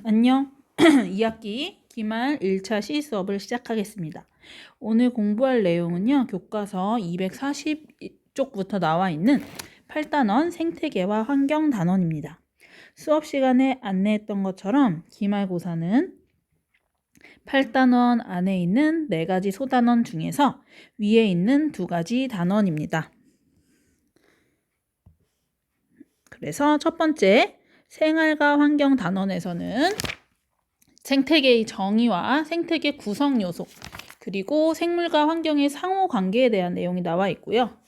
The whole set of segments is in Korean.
안녕. 2학기 기말 1차 시 수업을 시작하겠습니다. 오늘 공부할 내용은요. 교과서 240쪽부터 나와 있는 8단원 생태계와 환경 단원입니다. 수업 시간에 안내했던 것처럼 기말고사는 8단원 안에 있는 4가지 소단원 중에서 위에 있는 2가지 단원입니다. 그래서 첫 번째 생활과 환경 단원에서는 생태계의 정의와 생태계 구성 요소, 그리고 생물과 환경의 상호 관계에 대한 내용이 나와 있고요.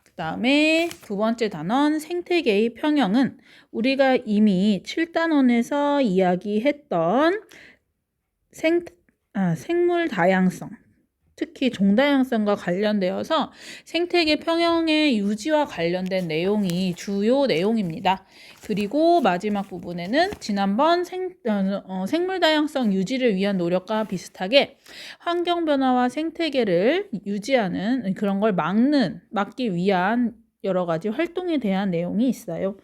그 다음에 두 번째 단원 생태계의 평형은 우리가 이미 7단원에서 이야기했던 생물 다양성, 특히 종다양성과 관련되어서 생태계 평형의 유지와 관련된 내용이 주요 내용입니다. 그리고 마지막 부분에는 지난번 생물 다양성 유지를 위한 노력과 비슷하게 환경 변화와 생태계를 유지하는 그런 걸 막기 위한 여러 가지 활동에 대한 내용이 있어요.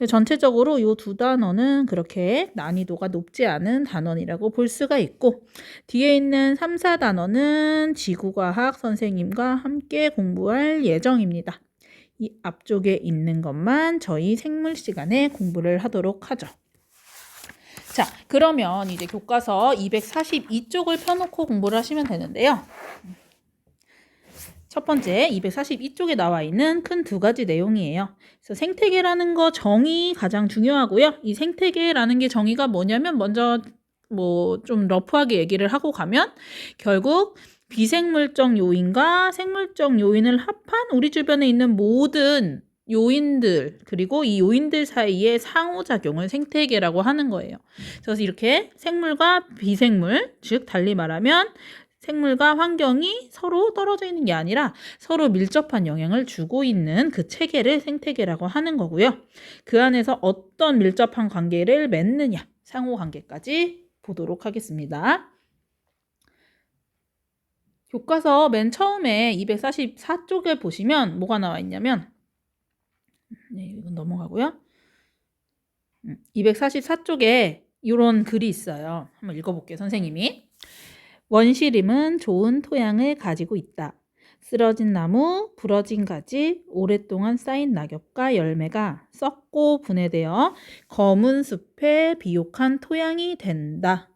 전체적으로 이 2단원은 그렇게 난이도가 높지 않은 단원이라고 볼 수가 있고, 뒤에 있는 3, 4단원은 지구과학 선생님과 함께 공부할 예정입니다. 이 앞쪽에 있는 것만 저희 생물 시간에 공부를 하도록 하죠. 자, 그러면 이제 교과서 242쪽을 펴놓고 공부를 하시면 되는데요. 첫 번째 242쪽에 나와 있는 큰 2가지 내용이에요. 그래서 생태계라는 거 정의 가장 중요하고요. 이 생태계라는 게 정의가 뭐냐면 먼저 좀 러프하게 얘기를 하고 가면 결국 비생물적 요인과 생물적 요인을 합한 우리 주변에 있는 모든 요인들, 그리고 이 요인들 사이의 상호작용을 생태계라고 하는 거예요. 그래서 이렇게 생물과 비생물, 즉 달리 말하면 생물과 환경이 서로 떨어져 있는 게 아니라 서로 밀접한 영향을 주고 있는 그 체계를 생태계라고 하는 거고요. 그 안에서 어떤 밀접한 관계를 맺느냐, 상호관계까지 보도록 하겠습니다. 교과서 맨 처음에 244쪽에 보시면 뭐가 나와 있냐면, 이건 넘어가고요. 244쪽에 이런 글이 있어요. 한번 읽어볼게요, 선생님이. 원시림은 좋은 토양을 가지고 있다. 쓰러진 나무, 부러진 가지, 오랫동안 쌓인 낙엽과 열매가 썩고 분해되어 검은 숲의 비옥한 토양이 된다.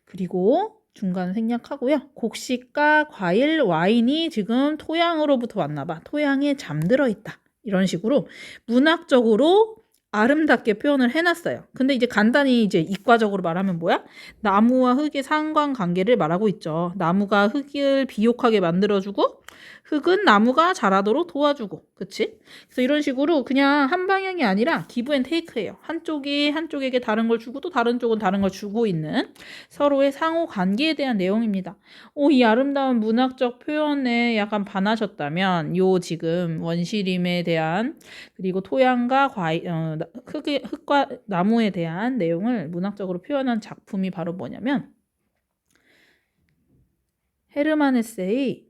그리고 중간 생략하고요. 곡식과 과일, 와인이 지금 토양으로부터 왔나 봐. 토양에 잠들어 있다. 이런 식으로 문학적으로 아름답게 표현을 해놨어요. 근데 이제 간단히 이제 이과적으로 말하면 뭐야? 나무와 흙의 상관관계를 말하고 있죠. 나무가 흙을 비옥하게 만들어주고 흙은 나무가 자라도록 도와주고, 그치? 그래서 이런 식으로 그냥 한 방향이 아니라 기브 앤 테이크예요. 한쪽이 한쪽에게 다른 걸 주고 또 다른 쪽은 다른 걸 주고 있는 서로의 상호관계에 대한 내용입니다. 이 아름다운 문학적 표현에 약간 반하셨다면 요 지금 원시림에 대한 그리고 토양과 흙과 나무에 대한 내용을 문학적으로 표현한 작품이 바로 뭐냐면 헤르만 헤세의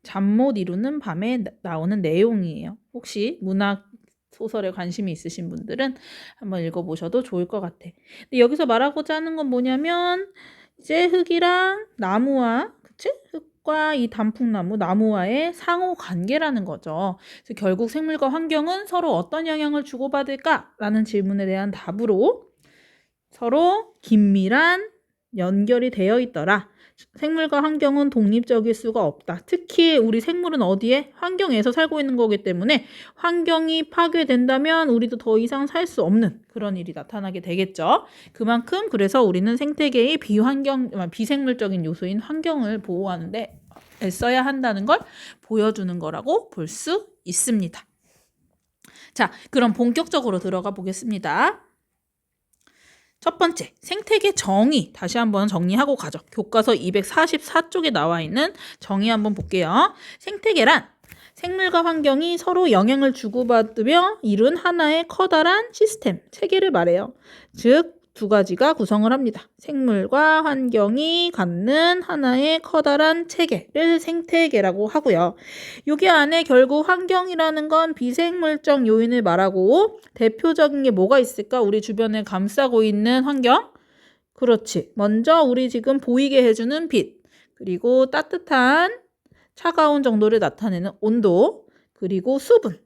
잠 못 이루는 밤에 나오는 내용이에요. 혹시 문학 소설에 관심이 있으신 분들은 한번 읽어보셔도 좋을 것 같아. 근데 여기서 말하고자 하는 건 뭐냐면 이제 흙이랑 나무와, 그치? 흙과 이 단풍나무, 나무와의 상호 관계라는 거죠. 그래서 결국 생물과 환경은 서로 어떤 영향을 주고받을까라는 질문에 대한 답으로 서로 긴밀한 연결이 되어 있더라. 생물과 환경은 독립적일 수가 없다. 특히 우리 생물은 어디에? 환경에서 살고 있는 거기 때문에 환경이 파괴된다면 우리도 더 이상 살 수 없는 그런 일이 나타나게 되겠죠. 그만큼 그래서 우리는 생태계의 비생물적인 요소인 환경을 보호하는데 애써야 한다는 걸 보여주는 거라고 볼 수 있습니다. 자, 그럼 본격적으로 들어가 보겠습니다. 첫 번째, 생태계 정의. 다시 한번 정리하고 가죠. 교과서 244쪽에 나와 있는 정의 한번 볼게요. 생태계란 생물과 환경이 서로 영향을 주고받으며 이룬 하나의 커다란 시스템, 체계를 말해요. 즉, 2가지가 구성을 합니다. 생물과 환경이 갖는 하나의 커다란 체계를 생태계라고 하고요. 여기 안에 결국 환경이라는 건 비생물적 요인을 말하고 대표적인 게 뭐가 있을까? 우리 주변에 감싸고 있는 환경, 그렇지. 먼저 우리 지금 보이게 해주는 빛, 그리고 따뜻한 차가운 정도를 나타내는 온도, 그리고 수분,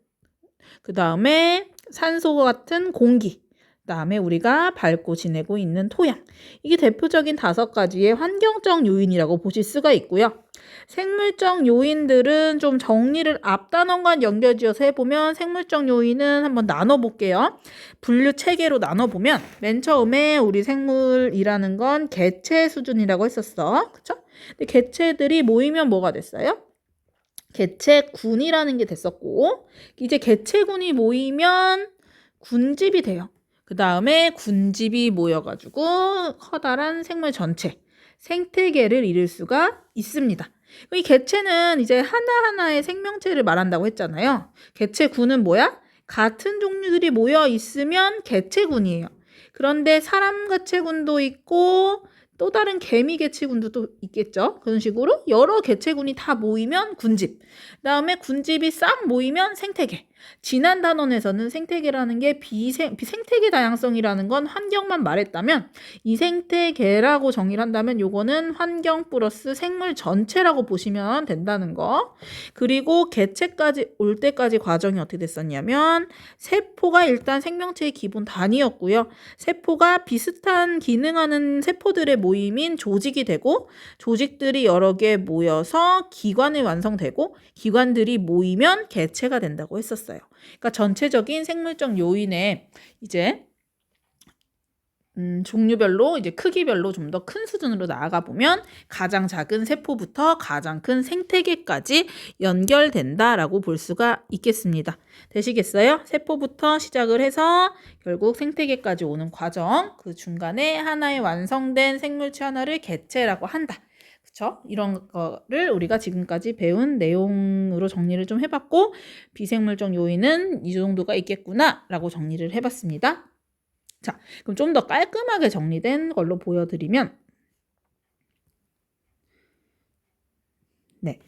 그 다음에 산소 같은 공기, 그 다음에 우리가 밟고 지내고 있는 토양. 이게 대표적인 5가지의 환경적 요인이라고 보실 수가 있고요. 생물적 요인들은 좀 정리를 앞단원과 연결지어서 해보면 생물적 요인은 한번 나눠볼게요. 분류 체계로 나눠보면 맨 처음에 우리 생물이라는 건 개체 수준이라고 했었어. 그쵸? 근데 개체들이 모이면 뭐가 됐어요? 개체군이라는 게 됐었고, 이제 개체군이 모이면 군집이 돼요. 그 다음에 군집이 모여가지고 커다란 생물 전체, 생태계를 이룰 수가 있습니다. 이 개체는 이제 하나하나의 생명체를 말한다고 했잖아요. 개체군은 뭐야? 같은 종류들이 모여 있으면 개체군이에요. 그런데 사람 개체군도 있고 또 다른 개미 개체군도 또 있겠죠. 그런 식으로 여러 개체군이 다 모이면 군집. 그다음에 군집이 싹 모이면 생태계. 지난 단원에서는 생태계라는 게 생태계 다양성이라는 건 환경만 말했다면 이 생태계라고 정의를 한다면 요거는 환경 플러스 생물 전체라고 보시면 된다는 거. 그리고 개체까지 올 때까지 과정이 어떻게 됐었냐면 세포가 일단 생명체의 기본 단위였고요. 세포가 비슷한 기능하는 세포들의 모임인 조직이 되고 조직들이 여러 개 모여서 기관이 완성되고 기관들이 모이면 개체가 된다고 했었어요. 그러니까 전체적인 생물적 요인에 이제 종류별로 이제 크기별로 좀 더 큰 수준으로 나아가 보면 가장 작은 세포부터 가장 큰 생태계까지 연결된다라고 볼 수가 있겠습니다. 되시겠어요? 세포부터 시작을 해서 결국 생태계까지 오는 과정, 그 중간에 하나의 완성된 생물체 하나를 개체라고 한다. 그쵸? 이런 거를 우리가 지금까지 배운 내용으로 정리를 좀 해봤고 비생물적 요인은 이 정도가 있겠구나라고 정리를 해봤습니다. 자, 그럼 좀 더 깔끔하게 정리된 걸로 보여드리면 네,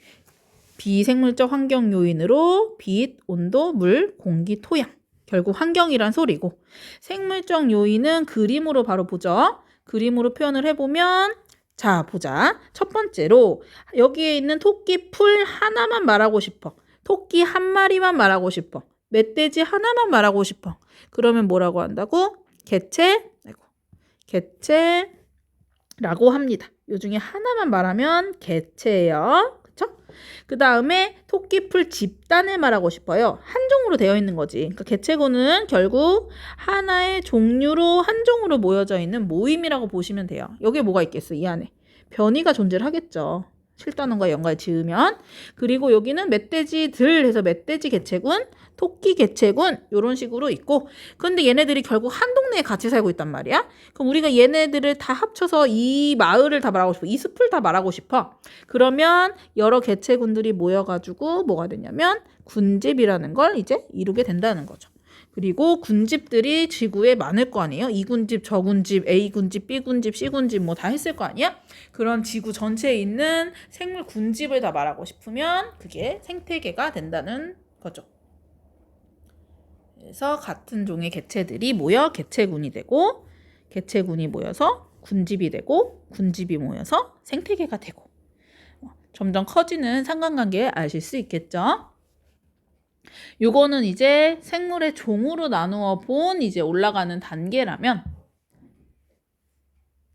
비생물적 환경 요인으로 빛, 온도, 물, 공기, 토양. 결국 환경이란 소리고 생물적 요인은 그림으로 바로 보죠. 그림으로 표현을 해보면 자, 보자. 첫 번째로 여기에 있는 토끼 풀 하나만 말하고 싶어. 토끼 한 마리만 말하고 싶어. 멧돼지 하나만 말하고 싶어. 그러면 뭐라고 한다고? 개체라고 합니다. 요 중에 하나만 말하면 개체예요. 그쵸? 그 다음에 토끼풀 집단을 말하고 싶어요. 한 종으로 되어 있는 거지. 그러니까 개체군은 결국 하나의 종류로 한 종으로 모여져 있는 모임이라고 보시면 돼요. 여기에 뭐가 있겠어? 이 안에 변이가 존재를 하겠죠. 실단원과 연관을 지으면. 그리고 여기는 멧돼지들 해서 멧돼지 개체군, 토끼 개체군 이런 식으로 있고 근데 얘네들이 결국 한 동네에 같이 살고 있단 말이야. 그럼 우리가 얘네들을 다 합쳐서 이 마을을 다 말하고 싶어. 이 숲을 다 말하고 싶어. 그러면 여러 개체군들이 모여가지고 뭐가 되냐면 군집이라는 걸 이제 이루게 된다는 거죠. 그리고 군집들이 지구에 많을 거 아니에요. 이 군집, 저 군집, A 군집, B 군집, C 군집 뭐 다 했을 거 아니야. 그런 지구 전체에 있는 생물 군집을 다 말하고 싶으면 그게 생태계가 된다는 거죠. 그래서 같은 종의 개체들이 모여 개체군이 되고 개체군이 모여서 군집이 되고 군집이 모여서 생태계가 되고 점점 커지는 상관관계 아실 수 있겠죠. 요거는 이제 생물의 종으로 나누어 본 이제 올라가는 단계라면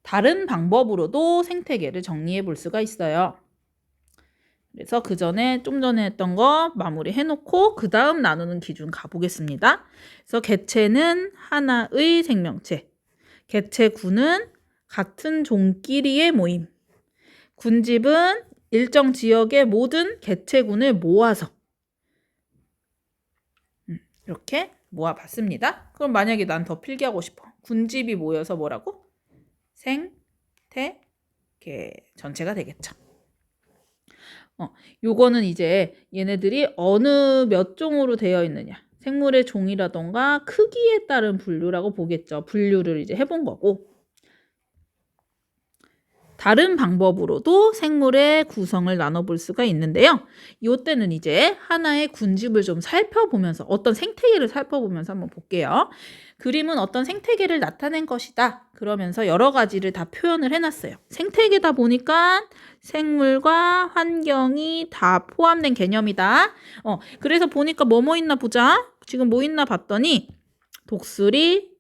다른 방법으로도 생태계를 정리해 볼 수가 있어요. 그래서 그 전에 좀 전에 했던 거 마무리 해놓고 그 다음 나누는 기준 가보겠습니다. 그래서 개체는 하나의 생명체, 개체군은 같은 종끼리의 모임, 군집은 일정 지역의 모든 개체군을 모아서 이렇게 모아봤습니다. 그럼 만약에 난 더 필기하고 싶어. 군집이 모여서 뭐라고? 생태계 전체가 되겠죠. 요거는 이제 얘네들이 어느 몇 종으로 되어 있느냐. 생물의 종이라던가 크기에 따른 분류라고 보겠죠. 분류를 이제 해본 거고. 다른 방법으로도 생물의 구성을 나눠볼 수가 있는데요. 이때는 이제 하나의 군집을 좀 살펴보면서 어떤 생태계를 살펴보면서 한번 볼게요. 그림은 어떤 생태계를 나타낸 것이다. 그러면서 여러 가지를 다 표현을 해놨어요. 생태계다 보니까 생물과 환경이 다 포함된 개념이다. 그래서 보니까 뭐 있나 보자. 지금 뭐 있나 봤더니 독수리,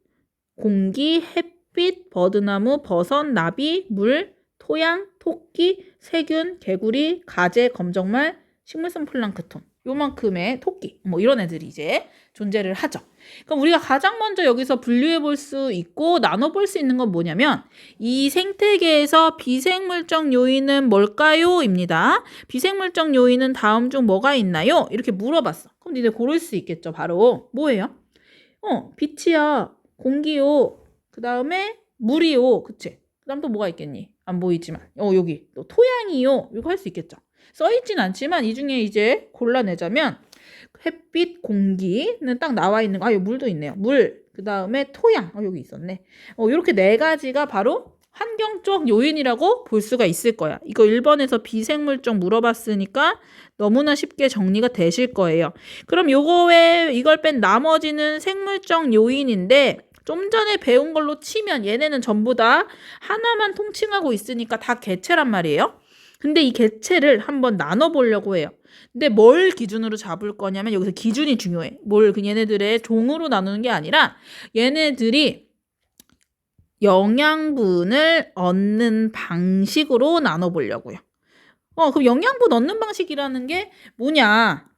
공기, 햇빛, 버드나무, 버섯, 나비, 물, 토양, 토끼, 세균, 개구리, 가재, 검정말, 식물성 플랑크톤. 요만큼의 토끼, 뭐 이런 애들이 이제 존재를 하죠. 그럼 우리가 가장 먼저 여기서 분류해 볼 수 있고 나눠 볼 수 있는 건 뭐냐면 이 생태계에서 비생물적 요인은 뭘까요? 입니다. 비생물적 요인은 다음 중 뭐가 있나요? 이렇게 물어봤어. 그럼 니네 고를 수 있겠죠. 바로 뭐예요? 빛이야, 공기요, 그 다음에 물이요, 그치? 그 다음 또 뭐가 있겠니? 안 보이지만 여기 또 토양이요, 이거 할 수 있겠죠. 써있진 않지만 이 중에 이제 골라내자면 햇빛, 공기는 딱 나와 있는 거. 여기 물도 있네요. 물, 그 다음에 토양, 여기 있었네. 이렇게 네 가지가 바로 환경적 요인이라고 볼 수가 있을 거야. 이거 1번에서 비생물적 물어봤으니까 너무나 쉽게 정리가 되실 거예요. 그럼 요거 외에 이걸 뺀 나머지는 생물적 요인인데 좀 전에 배운 걸로 치면 얘네는 전부 다 하나만 통칭하고 있으니까 다 개체란 말이에요. 근데 이 개체를 한번 나눠보려고 해요. 근데 뭘 기준으로 잡을 거냐면 여기서 기준이 중요해. 얘네들의 종으로 나누는 게 아니라 얘네들이 영양분을 얻는 방식으로 나눠보려고요. 그럼 영양분 얻는 방식이라는 게 뭐냐?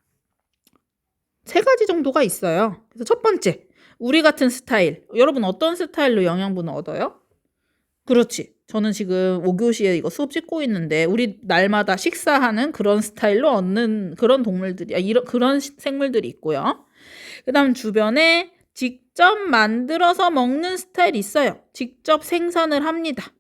3가지 정도가 있어요. 그래서 첫 번째, 우리 같은 스타일. 여러분 어떤 스타일로 영양분을 얻어요? 그렇지. 저는 지금 5교시에 이거 수업 찍고 있는데 우리 날마다 식사하는 그런 스타일로 얻는 그런 동물들이, 그런 생물들이 있고요. 그 다음 주변에 직접 만들어서 먹는 스타일이 있어요. 직접 생산을 합니다.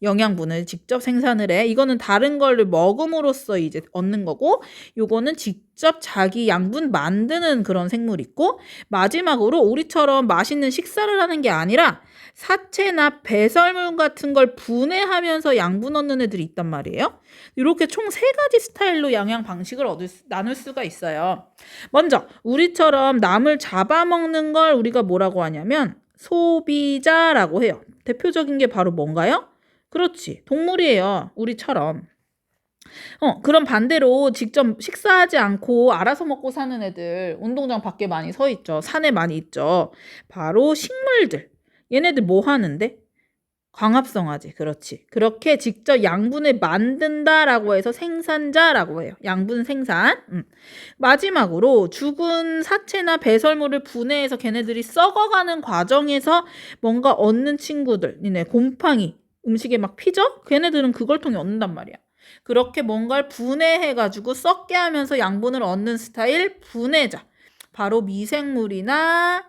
영양분을 직접 생산을 해. 이거는 다른 걸 먹음으로써 이제 얻는 거고, 요거는 직접 자기 양분 만드는 그런 생물이 있고, 마지막으로 우리처럼 맛있는 식사를 하는 게 아니라 사체나 배설물 같은 걸 분해하면서 양분 얻는 애들이 있단 말이에요. 이렇게 총 3가지 스타일로 영양 방식을 나눌 수가 있어요. 먼저 우리처럼 남을 잡아먹는 걸 우리가 뭐라고 하냐면 소비자라고 해요. 대표적인 게 바로 뭔가요? 그렇지. 동물이에요. 우리처럼. 그럼 반대로 직접 식사하지 않고 알아서 먹고 사는 애들 운동장 밖에 많이 서 있죠. 산에 많이 있죠. 바로 식물들. 얘네들 뭐 하는데? 광합성하지. 그렇지. 그렇게 직접 양분을 만든다라고 해서 생산자라고 해요. 양분 생산. 마지막으로 죽은 사체나 배설물을 분해해서 걔네들이 썩어가는 과정에서 뭔가 얻는 친구들. 니네 곰팡이. 음식에 막 피죠? 걔네들은 그걸 통해 얻는단 말이야. 그렇게 뭔가를 분해해가지고 썩게 하면서 양분을 얻는 스타일 분해자. 바로 미생물이나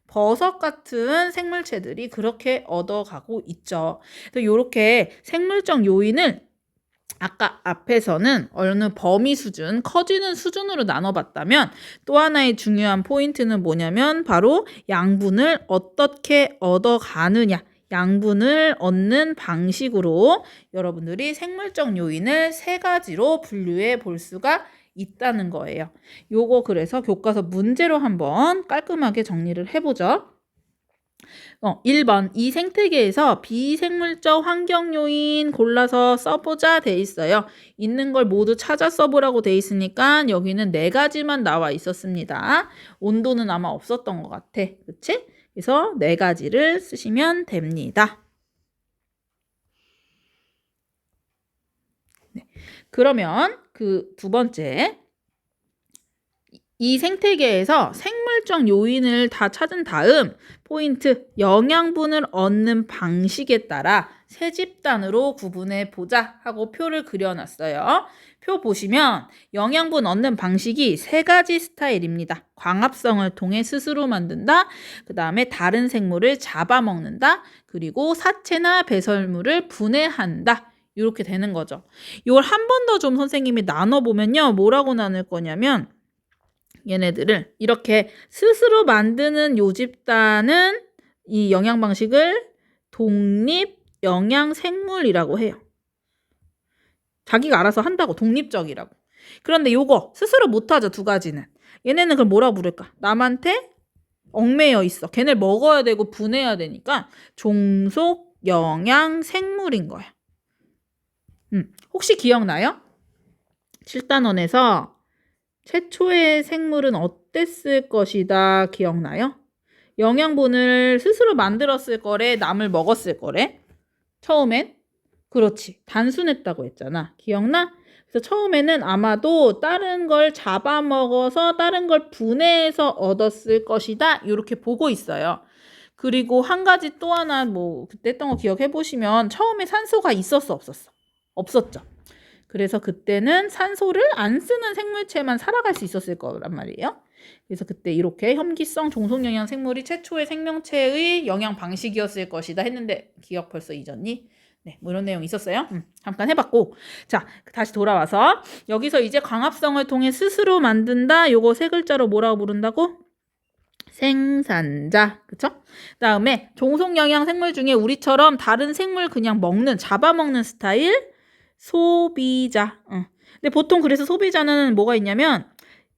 버섯 같은 생물체들이 그렇게 얻어가고 있죠. 그래서 이렇게 생물적 요인을 아까 앞에서는 어느 범위 수준, 커지는 수준으로 나눠봤다면 또 하나의 중요한 포인트는 뭐냐면 바로 양분을 어떻게 얻어가느냐. 양분을 얻는 방식으로 여러분들이 생물적 요인을 3가지로 분류해 볼 수가 있다는 거예요. 요거 그래서 교과서 문제로 한번 깔끔하게 정리를 해보죠. 1번 이 생태계에서 비생물적 환경 요인 골라서 써보자 돼 있어요. 있는 걸 모두 찾아 써보라고 돼 있으니까 여기는 4가지만 나와 있었습니다. 온도는 아마 없었던 것 같아. 그치? 그래서 4가지를 쓰시면 됩니다. 네. 그러면 그 2번째, 이 생태계에서 생물적 요인을 다 찾은 다음 포인트, 영양분을 얻는 방식에 따라 세 집단으로 구분해 보자 하고 표를 그려놨어요. 표 보시면 영양분 얻는 방식이 3가지 스타일입니다. 광합성을 통해 스스로 만든다. 그 다음에 다른 생물을 잡아먹는다. 그리고 사체나 배설물을 분해한다. 이렇게 되는 거죠. 이걸 한 번 더 좀 선생님이 나눠보면요. 뭐라고 나눌 거냐면 얘네들을 이렇게 스스로 만드는 요 집단은 이 영양 방식을 독립 영양 생물이라고 해요. 자기가 알아서 한다고, 독립적이라고. 그런데 요거 스스로 못하죠, 두 가지는. 얘네는 그럼 뭐라고 부를까? 남한테 얽매여 있어. 걔네를 먹어야 되고 분해야 되니까 종속 영양 생물인 거야. 혹시 기억나요? 7단원에서 최초의 생물은 어땠을 것이다 기억나요? 영양분을 스스로 만들었을 거래, 남을 먹었을 거래? 처음엔? 그렇지. 단순했다고 했잖아. 기억나? 그래서 처음에는 아마도 다른 걸 잡아먹어서 다른 걸 분해해서 얻었을 것이다. 이렇게 보고 있어요. 그리고 한 가지 또 하나 뭐 그때 했던 거 기억해 보시면 처음에 산소가 있었어, 없었어? 없었죠. 그래서 그때는 산소를 안 쓰는 생물체만 살아갈 수 있었을 거란 말이에요. 그래서 그때 이렇게 혐기성 종속영양 생물이 최초의 생명체의 영양 방식이었을 것이다 했는데 기억 벌써 잊었니? 네, 뭐 이런 내용 있었어요. 잠깐 해봤고, 자 다시 돌아와서 여기서 이제 광합성을 통해 스스로 만든다. 요거 세 글자로 뭐라고 부른다고? 생산자, 그쵸? 그다음에 종속영양 생물 중에 우리처럼 다른 생물 그냥 먹는, 잡아먹는 스타일 소비자. 근데 보통 그래서 소비자는 뭐가 있냐면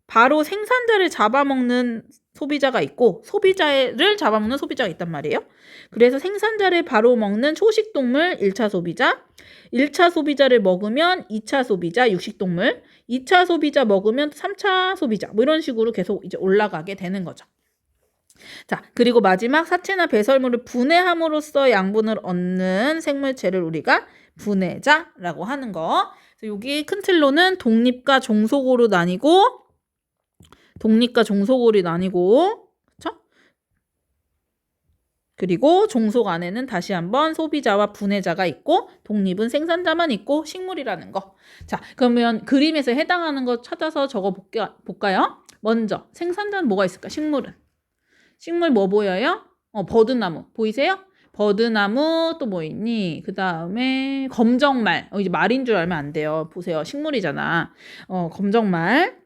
바로 생산자를 잡아먹는 소비자가 있고 소비자를 잡아먹는 소비자가 있단 말이에요. 그래서 생산자를 바로 먹는 초식동물 1차 소비자, 1차 소비자를 먹으면 2차 소비자 육식동물, 2차 소비자 먹으면 3차 소비자 뭐 이런 식으로 계속 이제 올라가게 되는 거죠. 자, 그리고 마지막 사체나 배설물을 분해함으로써 양분을 얻는 생물체를 우리가 분해자라고 하는 거. 그래서 여기 큰 틀로는 독립과 종속으로 나뉘고 그쵸? 그리고 종속 안에는 다시 한번 소비자와 분해자가 있고 독립은 생산자만 있고 식물이라는 거. 자, 그러면 그림에서 해당하는 거 찾아서 적어 볼까요? 먼저 생산자는 뭐가 있을까? 식물은. 식물 뭐 보여요? 버드나무 보이세요? 버드나무 또 뭐 있니? 그 다음에 검정말. 이제 말인 줄 알면 안 돼요. 보세요. 식물이잖아. 검정말.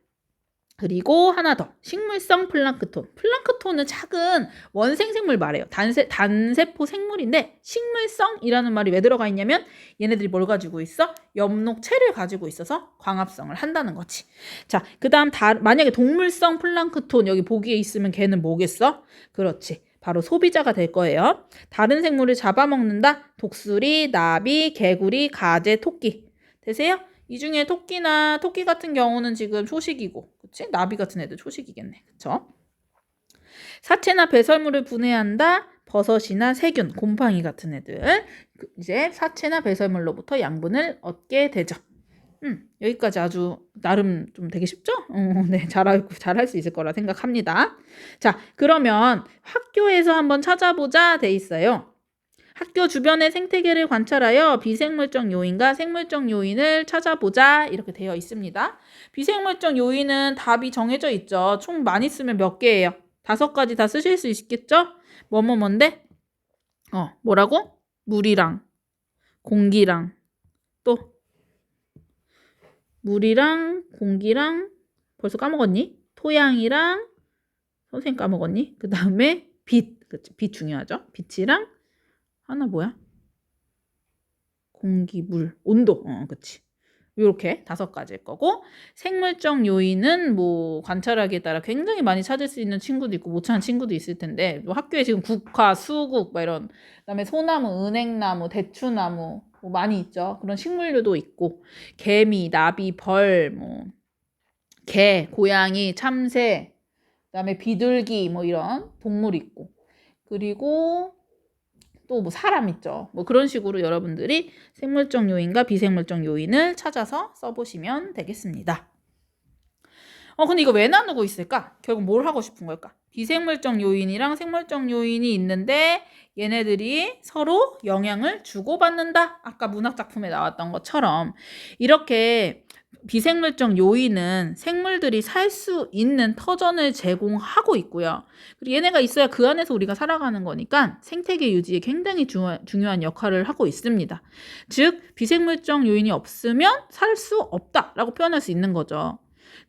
그리고 하나 더. 식물성 플랑크톤. 플랑크톤은 작은 원생생물 말이에요. 단세포 생물인데 식물성이라는 말이 왜 들어가 있냐면 얘네들이 뭘 가지고 있어? 엽록체를 가지고 있어서 광합성을 한다는 거지. 자, 그 다음 만약에 동물성 플랑크톤 여기 보기에 있으면 걔는 뭐겠어? 그렇지. 바로 소비자가 될 거예요. 다른 생물을 잡아먹는다. 독수리, 나비, 개구리, 가재, 토끼. 되세요? 이 중에 토끼 같은 경우는 지금 초식이고, 그치? 나비 같은 애들 초식이겠네. 그쵸? 사체나 배설물을 분해한다. 버섯이나 세균, 곰팡이 같은 애들. 이제 사체나 배설물로부터 양분을 얻게 되죠. 여기까지 아주 나름 좀 되게 쉽죠? 네, 잘할 수 있을 거라 생각합니다. 자, 그러면 학교에서 한번 찾아보자 돼 있어요. 학교 주변의 생태계를 관찰하여 비생물적 요인과 생물적 요인을 찾아보자 이렇게 되어 있습니다. 비생물적 요인은 답이 정해져 있죠. 총 많이 쓰면 몇 개예요? 5가지 다 쓰실 수 있겠죠? 뭔데? 뭐라고? 물이랑 공기랑 또 물이랑 공기랑 벌써 까먹었니? 토양이랑 선생님 까먹었니? 그 다음에 빛, 그치? 빛 중요하죠? 빛이랑 하나 뭐야? 공기, 물, 온도. 그치. 이렇게 5가지일 거고 생물적 요인은 뭐 관찰하기에 따라 굉장히 많이 찾을 수 있는 친구도 있고 못 찾는 친구도 있을 텐데 뭐 학교에 지금 국화, 수국 막 이런 그다음에 소나무, 은행나무, 대추나무 뭐 많이 있죠. 그런 식물류도 있고 개미, 나비, 벌, 뭐 개, 고양이, 참새, 그다음에 비둘기 뭐 이런 동물 있고 그리고 또 뭐 사람 있죠. 뭐 그런 식으로 여러분들이 생물적 요인과 비생물적 요인을 찾아서 써보시면 되겠습니다. 근데 이거 왜 나누고 있을까? 결국 뭘 하고 싶은 걸까? 비생물적 요인이랑 생물적 요인이 있는데 얘네들이 서로 영향을 주고받는다. 아까 문학작품에 나왔던 것처럼 이렇게 비생물적 요인은 생물들이 살 수 있는 터전을 제공하고 있고요. 그리고 얘네가 있어야 그 안에서 우리가 살아가는 거니까 생태계 유지에 굉장히 중요한 역할을 하고 있습니다. 즉 비생물적 요인이 없으면 살 수 없다라고 표현할 수 있는 거죠.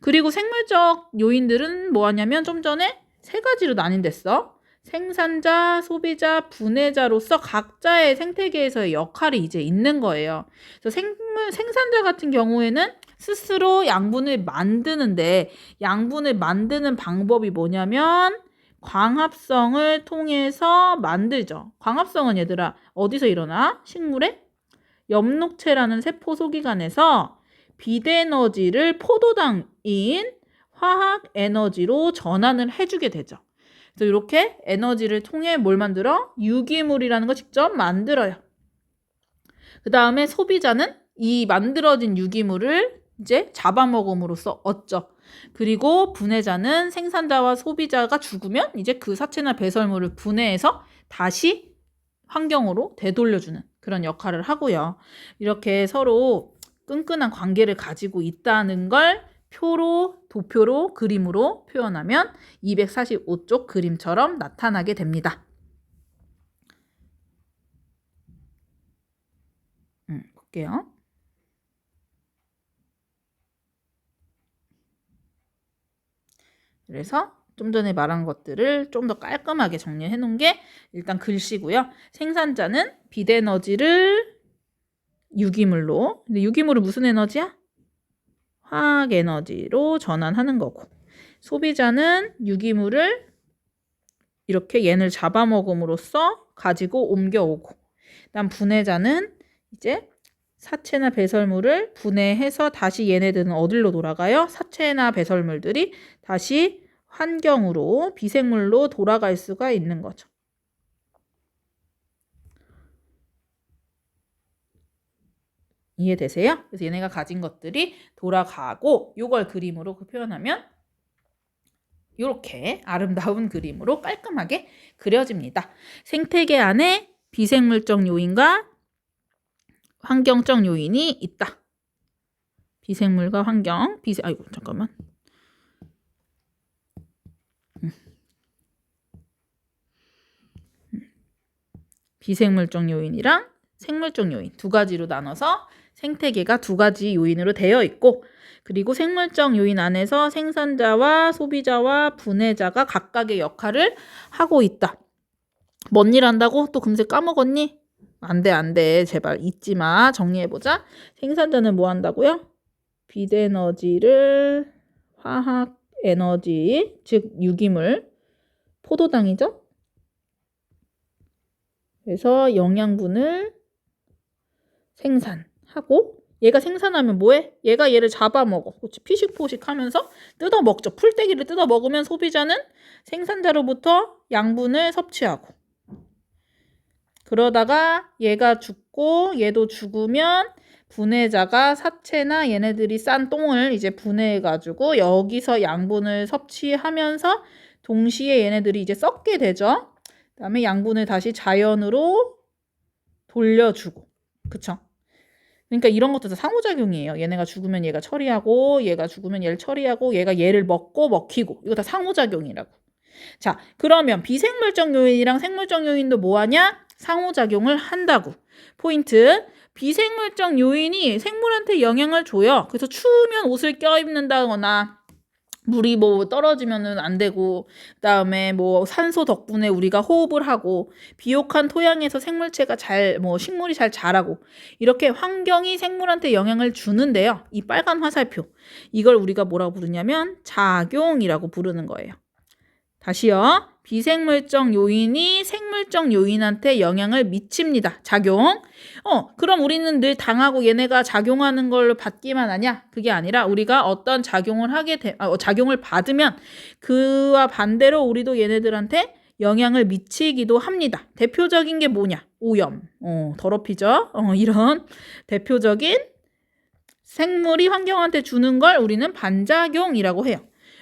그리고 생물적 요인들은 뭐 하냐면 좀 전에 3가지로 나뉜댔어. 생산자, 소비자, 분해자로서 각자의 생태계에서의 역할이 이제 있는 거예요. 그래서 생산자 같은 경우에는 스스로 양분을 만드는데 양분을 만드는 방법이 뭐냐면 광합성을 통해서 만들죠. 광합성은 얘들아 어디서 일어나? 식물의 엽록체라는 세포 소기관에서 빛에너지를 포도당인 화학 에너지로 전환을 해주게 되죠. 그래서 이렇게 에너지를 통해 뭘 만들어? 유기물이라는 걸 직접 만들어요. 그 다음에 소비자는 이 만들어진 유기물을 이제 잡아먹음으로써 얻죠. 그리고 분해자는 생산자와 소비자가 죽으면 이제 그 사체나 배설물을 분해해서 다시 환경으로 되돌려주는 그런 역할을 하고요. 이렇게 서로 끈끈한 관계를 가지고 있다는 걸 도표로, 그림으로 표현하면 245쪽 그림처럼 나타나게 됩니다. 볼게요. 그래서 좀 전에 말한 것들을 좀 더 깔끔하게 정리해 놓은 게 일단 글씨고요. 생산자는 빛에너지를 유기물로, 근데 유기물은 무슨 에너지야? 화학 에너지로 전환하는 거고, 소비자는 유기물을 이렇게 얘를 잡아먹음으로써 가지고 옮겨오고, 그다음 분해자는 이제 사체나 배설물을 분해해서 다시 얘네들은 어디로 돌아가요? 사체나 배설물들이 다시 환경으로 비생물로 돌아갈 수가 있는 거죠. 이해되세요? 그래서 얘네가 가진 것들이 돌아가고 요걸 그림으로 표현하면 이렇게 아름다운 그림으로 깔끔하게 그려집니다. 생태계 안에 비생물적 요인과 환경적 요인이 있다. 비생물과 환경, 아이고 잠깐만. 비생물적 요인이랑 생물적 요인 두 가지로 나눠서 생태계가 두 가지 요인으로 되어 있고, 그리고 생물적 요인 안에서 생산자와 소비자와 분해자가 각각의 역할을 하고 있다. 뭔 일 한다고? 또 금세 까먹었니? 안 돼. 제발 잊지 마. 정리해보자. 생산자는 뭐 한다고요? 빛에너지를 화학 에너지, 즉 유기물, 포도당이죠? 그래서 영양분을 생산하고, 얘가 생산하면 뭐해? 얘가 얘를 잡아먹어. 그렇지? 피식포식 하면서 뜯어먹죠. 풀떼기를 뜯어먹으면 소비자는 생산자로부터 양분을 섭취하고, 그러다가 얘가 죽고 얘도 죽으면 분해자가 사체나 얘네들이 싼 똥을 이제 분해해가지고 여기서 양분을 섭취하면서 동시에 얘네들이 이제 썩게 되죠. 그 다음에 양분을 다시 자연으로 돌려주고. 그쵸? 그러니까 이런 것도 다 상호작용이에요. 얘네가 죽으면 얘가 처리하고, 얘가 죽으면 얘를 처리하고, 얘가 얘를 먹히고. 이거 다 상호작용이라고. 자, 그러면 비생물적 요인이랑 생물적 요인도 뭐하냐? 상호작용을 한다고. 포인트. 비생물적 요인이 생물한테 영향을 줘요. 그래서 추우면 옷을 껴입는다거나, 물이 뭐 떨어지면은 안 되고, 그다음에 뭐 산소 덕분에 우리가 호흡을 하고, 비옥한 토양에서 생물체가 식물이 잘 자라고, 이렇게 환경이 생물한테 영향을 주는데요. 이 빨간 화살표. 이걸 우리가 뭐라고 부르냐면 작용이라고 부르는 거예요. 다시요. 비생물적 요인이 생물적 요인한테 영향을 미칩니다. 작용. 그럼 우리는 늘 당하고 얘네가 작용하는 걸 받기만 하냐? 그게 아니라 우리가 어떤 작용을 작용을 받으면 그와 반대로 우리도 얘네들한테 영향을 미치기도 합니다. 대표적인 게 뭐냐? 오염. 더럽히죠? 이런 대표적인 생물이 환경한테 주는 걸 우리는 반작용이라고 해요.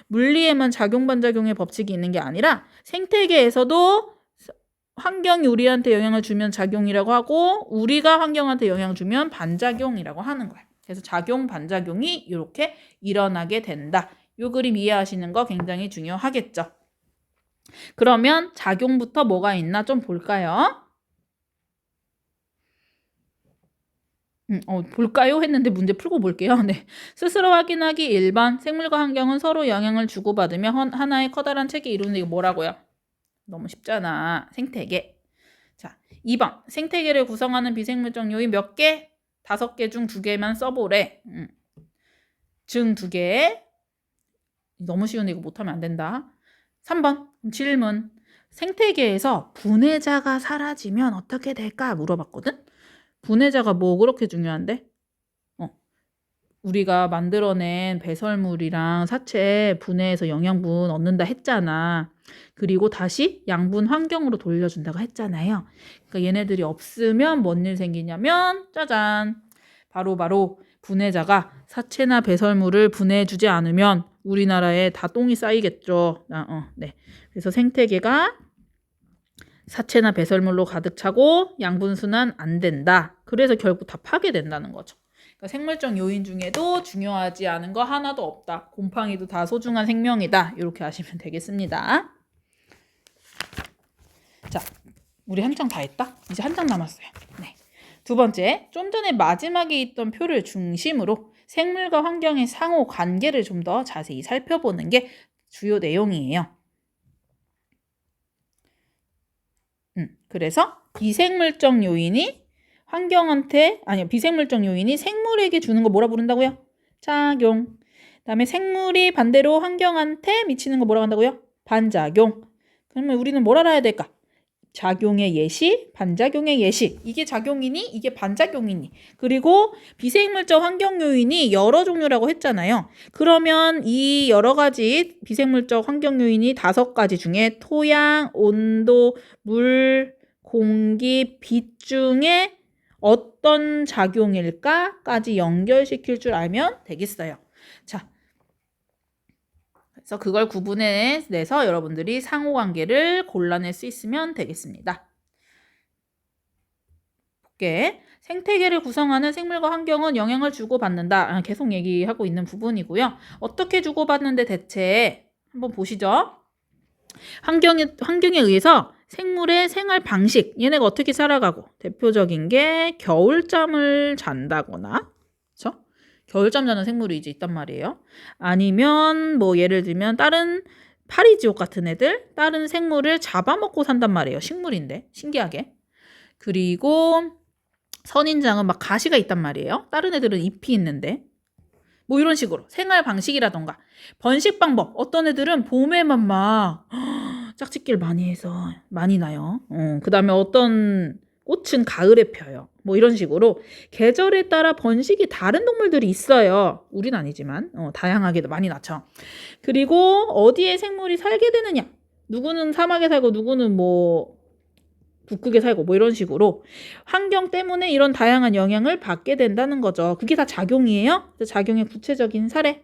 물리에만 작용 반작용의 법칙이 있는 게 아니라 생태계에서도 환경이 우리한테 영향을 주면 작용이라고 하고, 우리가 환경한테 영향을 주면 반작용이라고 하는 거예요. 그래서 작용 반작용이 이렇게 일어나게 된다. 이 그림 이해하시는 거 굉장히 중요하겠죠. 그러면 작용부터 뭐가 있나 좀 볼까요? 볼까요? 했는데 문제 풀고 볼게요. 네. 스스로 확인하기 1번. 생물과 환경은 서로 영향을 주고받으며 하나의 커다란 체계 이루는, 이거 뭐라고요? 너무 쉽잖아. 생태계. 자, 2번. 생태계를 구성하는 비생물적 요인 몇 개? 5개 중 2개만 써보래. 중 2개. 너무 쉬운데 이거 못하면 안 된다. 3번. 질문. 생태계에서 분해자가 사라지면 어떻게 될까? 물어봤거든? 분해자가 뭐 그렇게 중요한데? 우리가 만들어낸 배설물이랑 사체 분해해서 영양분 얻는다 했잖아. 그리고 다시 양분 환경으로 돌려준다고 했잖아요. 그러니까 얘네들이 없으면 뭔 일 생기냐면 짜잔. 바로 분해자가 사체나 배설물을 분해해주지 않으면 우리나라에 다 똥이 쌓이겠죠. 네. 그래서 생태계가 사체나 배설물로 가득 차고 양분 순환 안 된다. 그래서 결국 다 파괴된다는 거죠. 그러니까 생물적 요인 중에도 중요하지 않은 거 하나도 없다. 곰팡이도 다 소중한 생명이다. 이렇게 아시면 되겠습니다. 자, 우리 한 장 다 했다. 이제 한 장 남았어요. 네. 두 번째, 좀 전에 마지막에 있던 표를 중심으로 생물과 환경의 상호 관계를 좀 더 자세히 살펴보는 게 주요 내용이에요. 그래서 비생물적 요인이 비생물적 요인이 생물에게 주는 거 뭐라 부른다고요? 작용. 그다음에 생물이 반대로 환경한테 미치는 거 뭐라고 한다고요? 반작용. 그러면 우리는 뭘 알아야 될까? 작용의 예시, 반작용의 예시. 이게 작용이니? 이게 반작용이니? 그리고 비생물적 환경 요인이 여러 종류라고 했잖아요. 그러면 이 여러 가지 비생물적 환경 요인이 5가지 중에 토양, 온도, 물, 공기, 빛 중에 어떤 작용일까까지 연결시킬 줄 알면 되겠어요. 자, 그래서 그걸 구분해내서 여러분들이 상호관계를 골라낼 수 있으면 되겠습니다. 볼게. 생태계를 구성하는 생물과 환경은 영향을 주고받는다. 계속 얘기하고 있는 부분이고요. 어떻게 주고받는데 대체 한번 보시죠. 환경에 의해서 생물의 생활 방식, 얘네가 어떻게 살아가고 대표적인 게 겨울잠을 잔다거나 그렇죠? 겨울잠 자는 생물이 이제 있단 말이에요. 아니면 뭐 예를 들면 다른 파리지옥 같은 애들 다른 생물을 잡아먹고 산단 말이에요. 식물인데 신기하게. 그리고 선인장은 막 가시가 있단 말이에요. 다른 애들은 잎이 있는데 뭐 이런 식으로 생활 방식이라던가 번식 방법 어떤 애들은 봄에만 막 짝짓기를 많이 해서 많이 나요. 그 다음에 어떤 꽃은 가을에 펴요. 뭐 이런 식으로 계절에 따라 번식이 다른 동물들이 있어요. 우린 아니지만 다양하게 많이 낳죠. 그리고 어디에 생물이 살게 되느냐. 누구는 사막에 살고 누구는 뭐 북극에 살고 뭐 이런 식으로 환경 때문에 이런 다양한 영향을 받게 된다는 거죠. 그게 다 작용이에요. 작용의 구체적인 사례.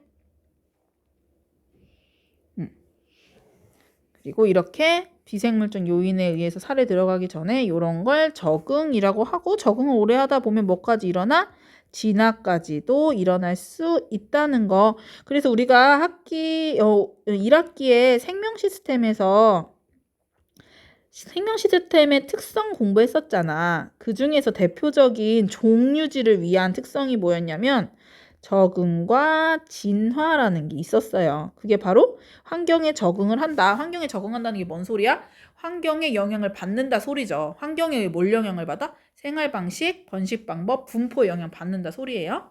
그리고 이렇게 비생물적 요인에 의해서 살에 들어가기 전에 이런 걸 적응이라고 하고 적응을 오래 하다 보면 뭐까지 일어나? 진화까지도 일어날 수 있다는 거. 그래서 우리가 1학기에 생명 시스템의 특성 공부했었잖아. 그 중에서 대표적인 종류지를 위한 특성이 뭐였냐면 적응과 진화라는 게 있었어요. 그게 바로 환경에 적응을 한다. 환경에 적응한다는 게 뭔 소리야? 환경에 영향을 받는다 소리죠. 환경에 뭘 영향을 받아? 생활 방식, 번식 방법, 분포 영향 받는다 소리예요.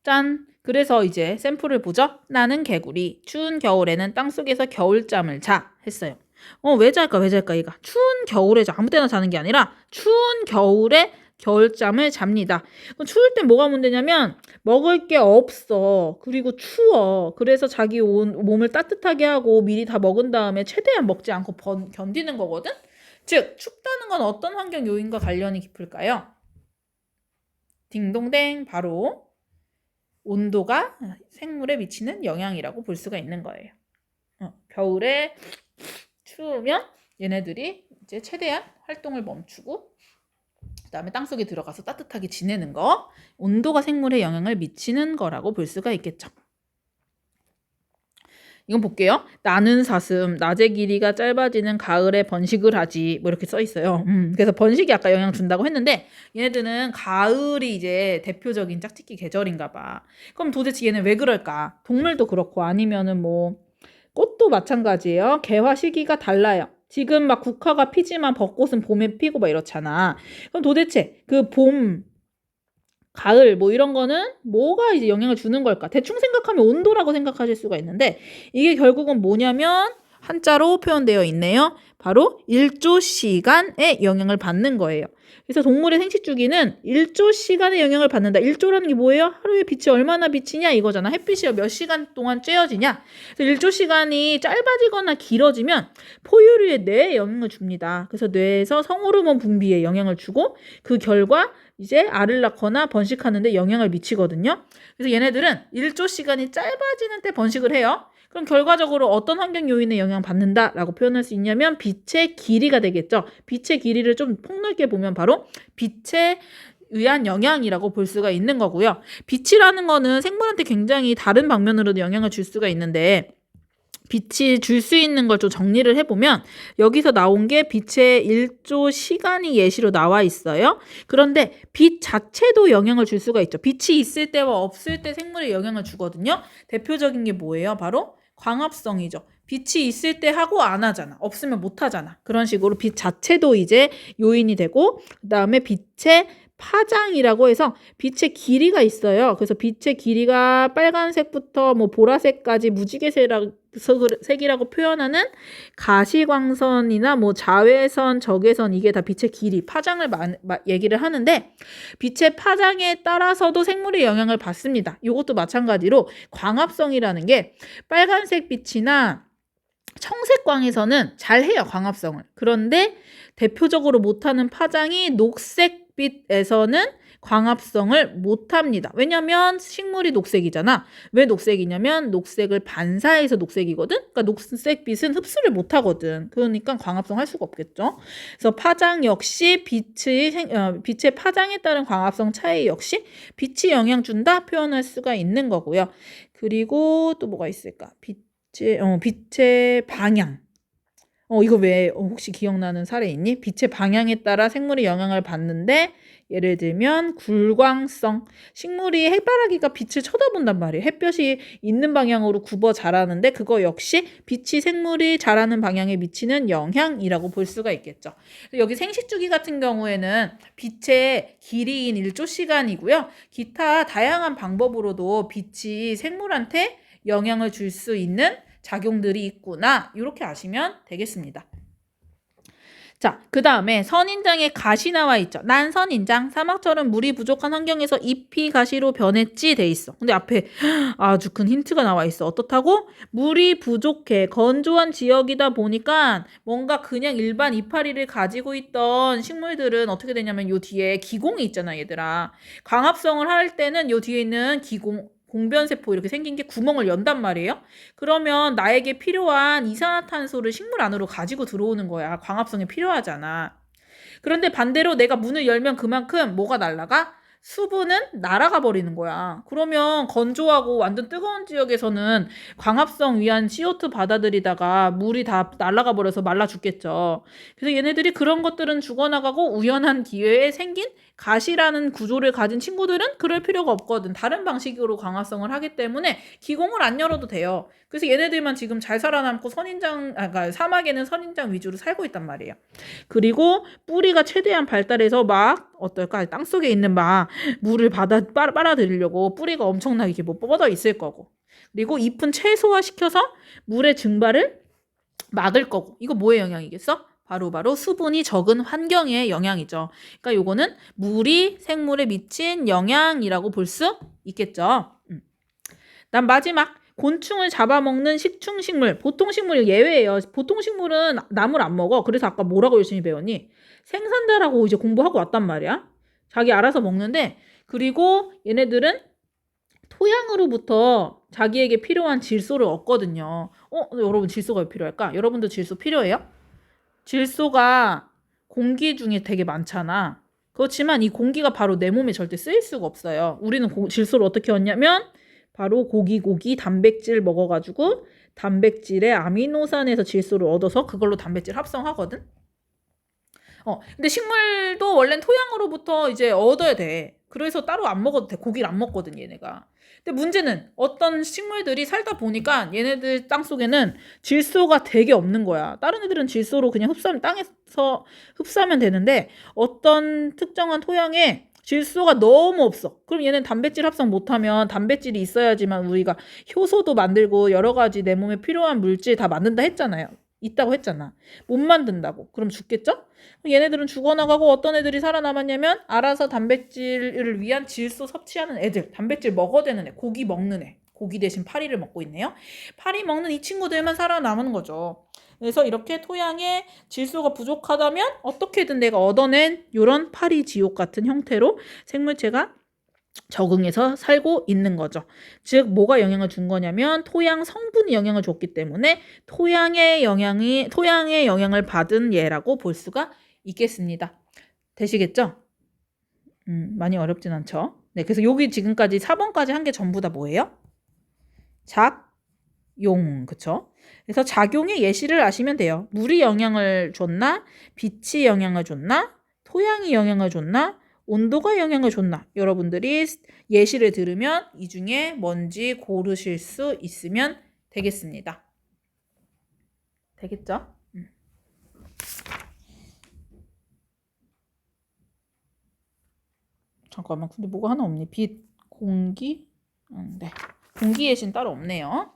짠! 그래서 이제 샘플을 보죠. 나는 개구리. 추운 겨울에는 땅속에서 겨울잠을 자. 했어요. 왜 잘까? 얘가. 추운 겨울에 아무 때나 자는 게 아니라 추운 겨울에 겨울잠을 잡니다. 추울 땐 뭐가 문제냐면 먹을 게 없어. 그리고 추워. 그래서 자기 몸을 따뜻하게 하고 미리 다 먹은 다음에 최대한 먹지 않고 견디는 거거든? 즉, 춥다는 건 어떤 환경 요인과 관련이 깊을까요? 딩동댕, 바로 온도가 생물에 미치는 영향이라고 볼 수가 있는 거예요. 겨울에 추우면 얘네들이 이제 최대한 활동을 멈추고 그다음에 땅속에 들어가서 따뜻하게 지내는 거, 온도가 생물에 영향을 미치는 거라고 볼 수가 있겠죠. 이건 볼게요. 나는 사슴, 낮의 길이가 짧아지는 가을에 번식을 하지. 뭐 이렇게 써 있어요. 그래서 번식이 아까 영향 준다고 했는데 얘네들은 가을이 이제 대표적인 짝짓기 계절인가 봐. 그럼 도대체 얘는 왜 그럴까? 동물도 그렇고 아니면은 뭐 꽃도 마찬가지예요. 개화 시기가 달라요. 지금 막 국화가 피지만 벚꽃은 봄에 피고 막 이렇잖아. 그럼 도대체 그 봄, 가을 뭐 이런 거는 뭐가 이제 영향을 주는 걸까? 대충 생각하면 온도라고 생각하실 수가 있는데 이게 결국은 뭐냐면 한자로 표현되어 있네요. 바로 일조시간의 영향을 받는 거예요. 그래서 동물의 생식주기는 일조시간의 영향을 받는다. 일조라는 게 뭐예요? 하루에 빛이 얼마나 비치냐 이거잖아. 햇빛이 몇 시간 동안 쬐어지냐. 그래서 일조시간이 짧아지거나 길어지면 포유류의 뇌에 영향을 줍니다. 그래서 뇌에서 성호르몬 분비에 영향을 주고 그 결과 이제 알을 낳거나 번식하는데 영향을 미치거든요. 그래서 얘네들은 일조 시간이 짧아지는 때 번식을 해요. 그럼 결과적으로 어떤 환경 요인에 영향을 받는다라고 표현할 수 있냐면 빛의 길이가 되겠죠. 빛의 길이를 좀 폭넓게 보면 바로 빛에 의한 영향이라고 볼 수가 있는 거고요. 빛이라는 거는 생물한테 굉장히 다른 방면으로도 영향을 줄 수가 있는데 빛이 줄 수 있는 걸 좀 정리를 해보면 여기서 나온 게 빛의 일조 시간이 예시로 나와 있어요. 그런데 빛 자체도 영향을 줄 수가 있죠. 빛이 있을 때와 없을 때 생물에 영향을 주거든요. 대표적인 게 뭐예요? 바로 광합성이죠. 빛이 있을 때 하고 안 하잖아. 없으면 못 하잖아. 그런 식으로 빛 자체도 이제 요인이 되고 그다음에 빛의 파장이라고 해서 빛의 길이가 있어요. 그래서 빛의 길이가 빨간색부터 뭐 보라색까지 무지개색이라고 표현하는 가시광선이나 뭐 자외선, 적외선 이게 다 빛의 길이, 파장을 얘기를 하는데 빛의 파장에 따라서도 생물의 영향을 받습니다. 이것도 마찬가지로 광합성이라는 게 빨간색 빛이나 청색광에서는 잘해요, 광합성을. 그런데 대표적으로 못하는 파장이 녹색빛에서는 광합성을 못합니다. 왜냐면 식물이 녹색이잖아. 왜 녹색이냐면 녹색을 반사해서 녹색이거든. 그러니까 녹색빛은 흡수를 못하거든. 그러니까 광합성 할 수가 없겠죠. 그래서 파장 역시 빛의 파장에 따른 광합성 차이 역시 빛이 영향 준다 표현할 수가 있는 거고요. 그리고 또 뭐가 있을까? 빛의 방향. 이거 왜 혹시 기억나는 사례 있니? 빛의 방향에 따라 생물이 영향을 받는데 예를 들면 굴광성. 식물이 해바라기가 빛을 쳐다본단 말이에요. 햇볕이 있는 방향으로 굽어 자라는데 그거 역시 빛이 생물이 자라는 방향에 미치는 영향이라고 볼 수가 있겠죠. 여기 생식주기 같은 경우에는 빛의 길이인 일조시간이고요. 기타 다양한 방법으로도 빛이 생물한테 영향을 줄 수 있는 작용들이 있구나. 이렇게 아시면 되겠습니다. 자, 그 다음에 선인장에 가시 나와 있죠. 난 선인장, 사막처럼 물이 부족한 환경에서 잎이 가시로 변했지 돼 있어. 근데 앞에 아주 큰 힌트가 나와 있어. 어떻다고? 물이 부족해. 건조한 지역이다 보니까 뭔가 그냥 일반 이파리를 가지고 있던 식물들은 어떻게 되냐면 요 뒤에 기공이 있잖아, 얘들아. 광합성을 할 때는 요 뒤에 있는 공변세포 이렇게 생긴 게 구멍을 연단 말이에요. 그러면 나에게 필요한 이산화탄소를 식물 안으로 가지고 들어오는 거야. 광합성이 필요하잖아. 그런데 반대로 내가 문을 열면 그만큼 뭐가 날아가? 수분은 날아가 버리는 거야. 그러면 건조하고 완전 뜨거운 지역에서는 광합성 위한 CO2 받아들이다가 물이 다 날아가 버려서 말라 죽겠죠. 그래서 얘네들이 그런 것들은 죽어나가고 우연한 기회에 생긴 가시라는 구조를 가진 친구들은 그럴 필요가 없거든. 다른 방식으로 광합성을 하기 때문에 기공을 안 열어도 돼요. 그래서 얘네들만 지금 잘 살아남고 그러니까 사막에는 선인장 위주로 살고 있단 말이에요. 그리고 뿌리가 최대한 발달해서 막 어떨까? 땅속에 있는 막 물을 빨아들이려고 뿌리가 엄청나게 이렇게 뭐 뻗어 있을 거고. 그리고 잎은 최소화시켜서 물의 증발을 막을 거고. 이거 뭐의 영향이겠어? 바로 수분이 적은 환경의 영향이죠. 그러니까 요거는 물이 생물에 미친 영향이라고 볼 수 있겠죠. 난 마지막 곤충을 잡아먹는 식충식물. 보통 식물 예외예요. 보통 식물은 나물 안 먹어. 그래서 아까 뭐라고 열심히 배웠니? 생산자라고 이제 공부하고 왔단 말이야. 자기 알아서 먹는데 그리고 얘네들은 토양으로부터 자기에게 필요한 질소를 얻거든요. 여러분 질소가 왜 필요할까? 여러분도 질소 필요해요? 질소가 공기 중에 되게 많잖아. 그렇지만 이 공기가 바로 내 몸에 절대 쓰일 수가 없어요. 우리는 질소를 어떻게 얻냐면 바로 고기, 단백질 먹어가지고 단백질의 아미노산에서 질소를 얻어서 그걸로 단백질 합성하거든. 근데 식물도 원래는 토양으로부터 이제 얻어야 돼. 그래서 따로 안 먹어도 돼. 고기를 안 먹거든, 얘네가. 근데 문제는 어떤 식물들이 살다 보니까 얘네들 땅 속에는 질소가 되게 없는 거야. 다른 애들은 질소로 그냥 땅에서 흡수하면 되는데 어떤 특정한 토양에 질소가 너무 없어. 그럼 얘는 단백질 합성 못하면 단백질이 있어야지만 우리가 효소도 만들고 여러 가지 내 몸에 필요한 물질 다 만든다 했잖아요. 있다고 했잖아. 못 만든다고. 그럼 죽겠죠? 얘네들은 죽어나가고 어떤 애들이 살아남았냐면 알아서 단백질을 위한 질소 섭취하는 애들. 단백질 먹어야 되는 애. 고기 먹는 애. 고기 대신 파리를 먹고 있네요. 파리 먹는 이 친구들만 살아남은 거죠. 그래서 이렇게 토양에 질소가 부족하다면 어떻게든 내가 얻어낸 이런 파리 지옥 같은 형태로 생물체가 적응해서 살고 있는 거죠. 즉 뭐가 영향을 준 거냐면 토양 성분이 영향을 줬기 때문에 토양의 영향을 받은 예라고 볼 수가 있겠습니다. 되시겠죠? 많이 어렵진 않죠. 네, 그래서 여기 지금까지 4번까지 한 게 전부 다 뭐예요? 작용, 그쵸? 그래서 작용의 예시를 아시면 돼요. 물이 영향을 줬나? 빛이 영향을 줬나? 토양이 영향을 줬나? 온도가 영향을 줬나? 여러분들이 예시를 들으면 이 중에 뭔지 고르실 수 있으면 되겠습니다. 되겠죠? 잠깐만, 근데 뭐가 하나 없니? 빛, 공기? 네. 공기 예시는 따로 없네요.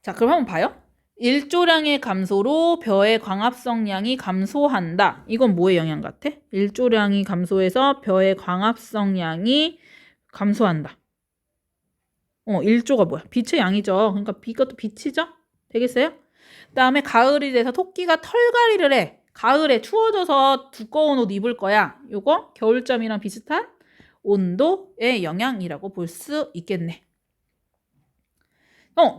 자, 그럼 한번 봐요. 일조량의 감소로 벼의 광합성량이 감소한다. 이건 뭐의 영향 같아? 일조량이 감소해서 벼의 광합성량이 감소한다. 일조가 뭐야? 빛의 양이죠. 그러니까 이것도 빛이죠? 되겠어요? 그 다음에 가을이 돼서 토끼가 털갈이를 해. 가을에 추워져서 두꺼운 옷 입을 거야. 요거 겨울잠이랑 비슷한 온도의 영향이라고 볼 수 있겠네.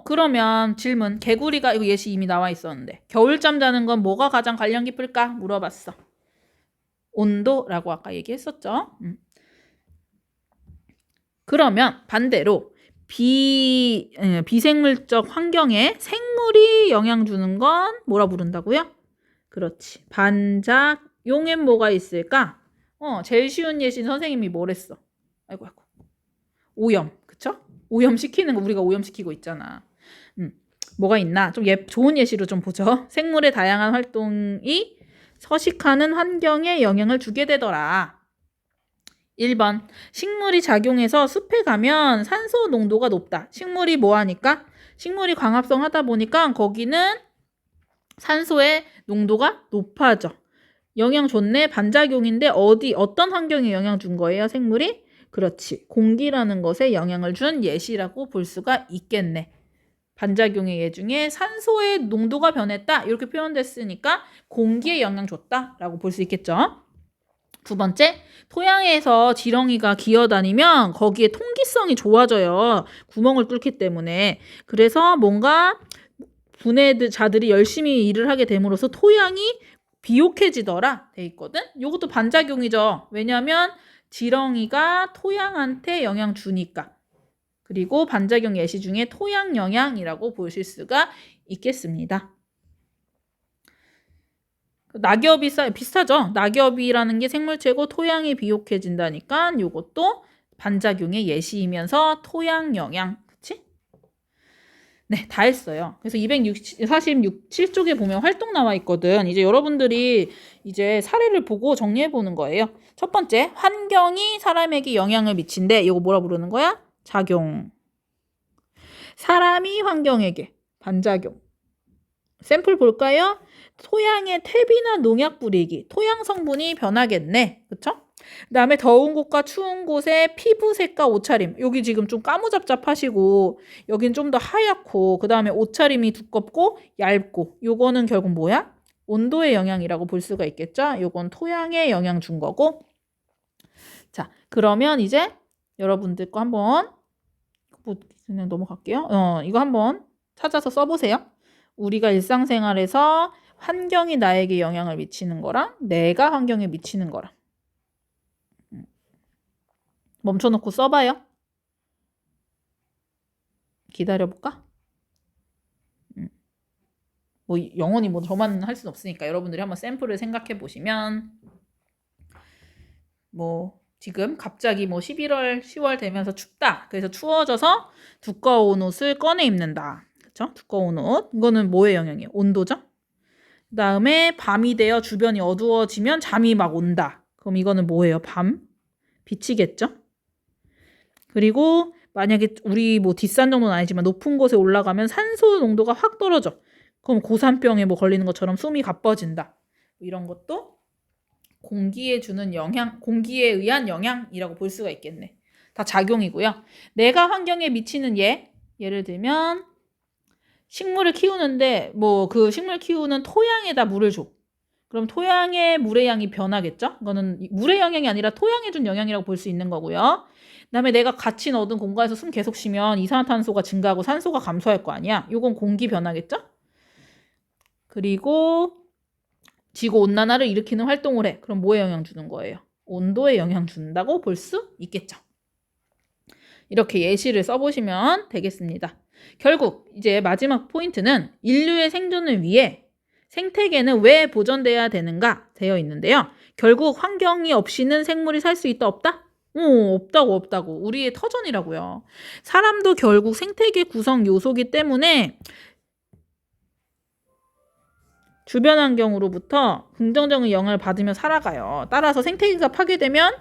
그러면 질문. 개구리가 이거 예시 이미 나와 있었는데 겨울잠 자는 건 뭐가 가장 관련 깊을까? 물어봤어. 온도라고 아까 얘기했었죠. 그러면 반대로 비생물적 환경에 생물이 영향 주는 건 뭐라 부른다고요? 그렇지. 반작용엔 뭐가 있을까? 제일 쉬운 예시는 선생님이 뭐랬어? 아이고. 오염. 그쵸? 오염시키는 거 우리가 오염시키고 있잖아. 뭐가 있나? 좀 좋은 예시로 좀 보죠. 생물의 다양한 활동이 서식하는 환경에 영향을 주게 되더라. 1번. 식물이 작용해서 숲에 가면 산소 농도가 높다. 식물이 뭐 하니까? 식물이 광합성 하다 보니까 거기는 산소의 농도가 높아져. 영향 좋네. 반작용인데 어떤 환경에 영향 준 거예요? 생물이? 그렇지. 공기라는 것에 영향을 준 예시라고 볼 수가 있겠네. 반작용의 예 중에 산소의 농도가 변했다. 이렇게 표현됐으니까 공기에 영향 줬다라고 볼 수 있겠죠. 두 번째, 토양에서 지렁이가 기어다니면 거기에 통기성이 좋아져요. 구멍을 뚫기 때문에. 그래서 뭔가 분해자들이 열심히 일을 하게 됨으로써 토양이 비옥해지더라 돼 있거든. 이것도 반작용이죠. 왜냐하면 지렁이가 토양한테 영향 주니까. 그리고 반작용 예시 중에 토양 영향이라고 보실 수가 있겠습니다. 낙엽이 비슷하죠? 낙엽이라는 게 생물체고 토양이 비옥해진다니까 이것도 반작용의 예시이면서 토양 영향. 그치? 네, 다 했어요. 그래서 247쪽에 보면 활동 나와 있거든. 이제 여러분들이 이제 사례를 보고 정리해 보는 거예요. 첫 번째, 환경이 사람에게 영향을 미친대. 이거 뭐라 부르는 거야? 작용. 사람이 환경에게 반작용. 샘플 볼까요? 토양에 퇴비나 농약 뿌리기. 토양 성분이 변하겠네. 그쵸? 그 다음에 더운 곳과 추운 곳에 피부색과 옷차림. 여기 지금 좀 까무잡잡하시고 여긴 좀 더 하얗고 그 다음에 옷차림이 두껍고 얇고 요거는 결국 뭐야? 온도의 영향이라고 볼 수가 있겠죠? 요건 토양에 영향 준 거고. 자, 그러면 이제 여러분들 거 한번 그냥 넘어갈게요. 이거 한번 찾아서 써보세요. 우리가 일상생활에서 환경이 나에게 영향을 미치는 거랑 내가 환경에 미치는 거랑 멈춰놓고 써봐요. 기다려볼까? 뭐 영원히 뭐 저만 할 수는 없으니까 여러분들이 한번 샘플을 생각해 보시면 뭐 지금 갑자기 뭐 11월, 10월 되면서 춥다. 그래서 추워져서 두꺼운 옷을 꺼내 입는다. 그렇죠? 두꺼운 옷. 이거는 뭐의 영향이에요? 온도죠? 그다음에 밤이 되어 주변이 어두워지면 잠이 막 온다. 그럼 이거는 뭐예요? 밤? 빛이겠죠? 그리고 만약에 우리 뭐 뒷산 정도는 아니지만 높은 곳에 올라가면 산소 농도가 확 떨어져. 그럼 고산병에 뭐 걸리는 것처럼 숨이 가빠진다. 이런 것도 공기에 주는 영향, 공기에 의한 영향이라고 볼 수가 있겠네. 다 작용이고요. 내가 환경에 미치는 예를 들면 식물을 키우는데 뭐 그 식물 키우는 토양에다 물을 줘. 그럼 토양의 물의 양이 변하겠죠? 이거는 물의 영향이 아니라 토양에 준 영향이라고 볼 수 있는 거고요. 그다음에 내가 갇힌 어두운 공간에서 숨 계속 쉬면 이산화탄소가 증가하고 산소가 감소할 거 아니야. 이건 공기 변화겠죠? 그리고 지구온난화를 일으키는 활동을 해. 그럼 뭐에 영향 주는 거예요? 온도에 영향 준다고 볼 수 있겠죠. 이렇게 예시를 써보시면 되겠습니다. 결국 이제 마지막 포인트는 인류의 생존을 위해 생태계는 왜 보존돼야 되는가 되어 있는데요. 결국 환경이 없이는 생물이 살 수 있다 없다? 없다고. 우리의 터전이라고요. 사람도 결국 생태계 구성 요소기 때문에 주변 환경으로부터 긍정적인 영향을 받으며 살아가요. 따라서 생태계가 파괴되면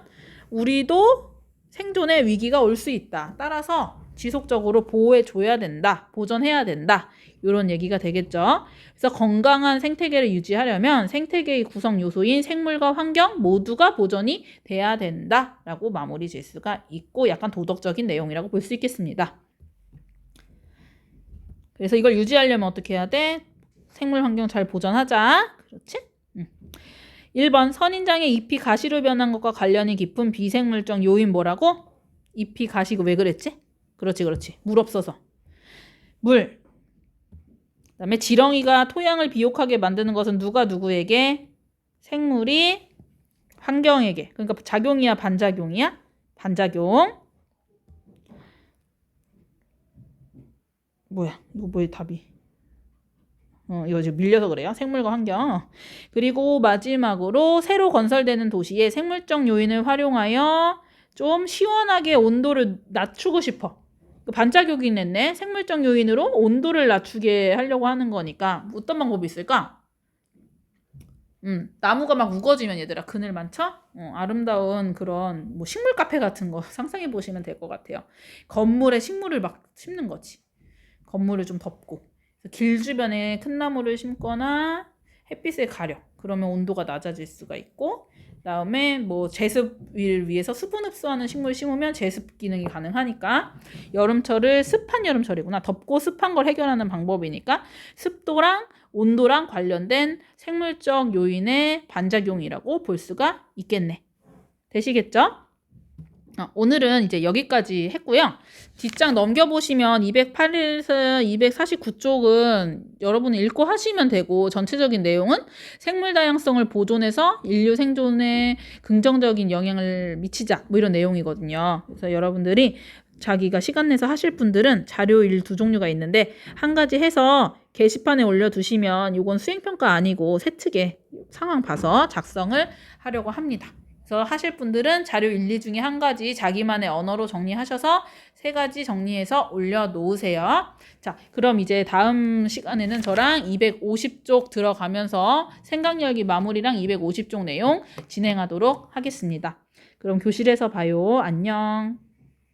우리도 생존의 위기가 올 수 있다. 따라서 지속적으로 보호해줘야 된다. 보존해야 된다. 이런 얘기가 되겠죠. 그래서 건강한 생태계를 유지하려면 생태계의 구성 요소인 생물과 환경 모두가 보존이 돼야 된다라고 마무리 질 수가 있고 약간 도덕적인 내용이라고 볼 수 있겠습니다. 그래서 이걸 유지하려면 어떻게 해야 돼? 생물 환경 잘 보존하자. 그렇지? 1번 선인장의 잎이 가시로 변한 것과 관련이 깊은 비생물적 요인 뭐라고? 잎이 가시고 왜 그랬지? 그렇지. 물 없어서. 물. 그다음에 지렁이가 토양을 비옥하게 만드는 것은 누가 누구에게? 생물이 환경에게. 그러니까 작용이야 반작용이야? 반작용. 뭐야? 이거 뭐야 답이? 이거 지금 밀려서 그래요. 생물과 환경. 그리고 마지막으로 새로 건설되는 도시에 생물적 요인을 활용하여 좀 시원하게 온도를 낮추고 싶어. 반작용이 냈네. 생물적 요인으로 온도를 낮추게 하려고 하는 거니까 어떤 방법이 있을까? 나무가 막 우거지면 얘들아 그늘 많죠? 아름다운 그런 뭐 식물 카페 같은 거 상상해 보시면 될 것 같아요. 건물에 식물을 막 심는 거지. 건물을 좀 덮고. 길 주변에 큰 나무를 심거나 햇빛을 가려. 그러면 온도가 낮아질 수가 있고 그다음에 뭐 제습을 위해서 수분 흡수하는 식물 심으면 제습 기능이 가능하니까 여름철을 습한 여름철이구나. 덥고 습한 걸 해결하는 방법이니까 습도랑 온도랑 관련된 생물적 요인의 반작용이라고 볼 수가 있겠네. 되시겠죠? 오늘은 이제 여기까지 했고요. 뒷장 넘겨보시면 208에서 249쪽은 여러분이 읽고 하시면 되고 전체적인 내용은 생물 다양성을 보존해서 인류 생존에 긍정적인 영향을 미치자 뭐 이런 내용이거든요. 그래서 여러분들이 자기가 시간 내서 하실 분들은 자료 2종류가 있는데 한 가지 해서 게시판에 올려두시면 이건 수행평가 아니고 세특의 상황 봐서 작성을 하려고 합니다. 그래서 하실 분들은 자료 1, 2 중에 한 가지 자기만의 언어로 정리하셔서 3가지 정리해서 올려놓으세요. 자, 그럼 이제 다음 시간에는 저랑 250쪽 들어가면서 생각열기 마무리랑 250쪽 내용 진행하도록 하겠습니다. 그럼 교실에서 봐요. 안녕.